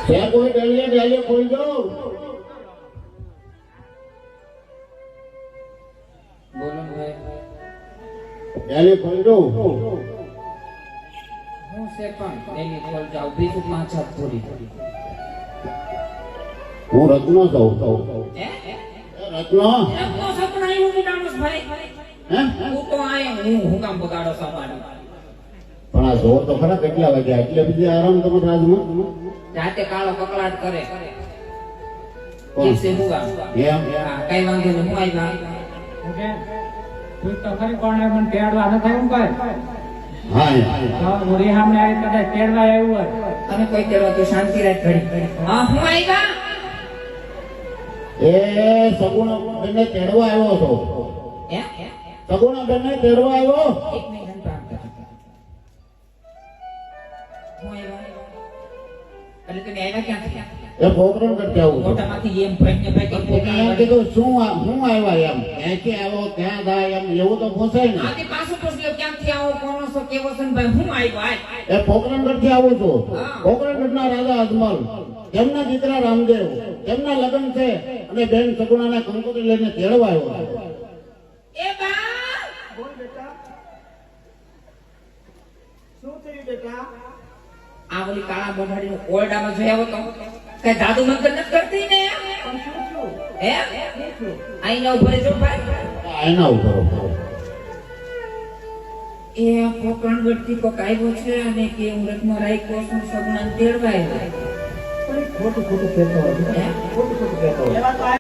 ત્યાં કોઈ ડેલીએ ડેલીએ ખોઈ દો. બોલો ને ભાઈ. ડેલી ખોઈ દો. હું છે પણ એની કોલ જાવ બીજું પાછા થોડી હું રત્નો છું. હે રત્નો રત્નો સપના એવું વિનામસ ભાઈ હે હું તો આયા હું કામ બગાડો સામાન પણ આ જોર તો ખરા કેટલા વાગ્યા એટલે બીજી આરામ તમે રાજમાં રાતે કાળો કકળાટ કરે દિવસે હુવા એમ હા કઈ વાંધો નહીં હું આવ્યા ઓકે તું તો ખરી કોણ મને તેડવા ન થયું કોઈ હા હા મુરી સામે આવી કદાચ તેડવા આવ્યું હોય અને કોઈ તેડવા તો શાંતિ રાખ ઘડી હા હું આવ્યા એ સગુણ બેને તેડવા આવ્યો હતો. હે સગુણ બેને તેડવા આવ્યો. એક મિનિટ કામ કર હું આવ્યા એટલે તમે આવ્યા ક્યાંથી એ પ્રોગ્રામ કરતા આવું છું. મોટામાંથી એમ ભાઈને ભાઈ એટલે એમ કીધું શું આવ્યા એમ ક્યાંથી આવ્યો ક્યાં જાય એમ એવું તો પૂછાય ને. આથી પાછું પૂછ લ્યો ક્યાંથી આવો કોનો છો કેવો છો ને ભાઈ હું આવ્યો એ પ્રોગ્રામ કરતી આવું છું. હા. પ્રોગ્રામ ના રાજા અજમલ તેમના દીકરા રામદેવ તેમના લગ્ન છે અને બેન સગુણાના કંકોત્રી લઈને તેડવા આવ્યો. એ બા બોલ બેટા શું થયું બેટા આ ઓલી કાળા મોઢાડીનો ઓરડામાં જોયા હતો કઈ જાદુ મંત્ર નથી કરતી ને પણ શું થયું હે શું થયું આઈના ઉપર જો ભાઈ એના ઉપર એ પોકરણ ગટથી કોક આવ્યો છે અને કે હું રત્ન રાખ્યો છું સગુણાને તેડવા આવ્યો ખોટું કહેતો હોય હે ખોટું કહેતો હોય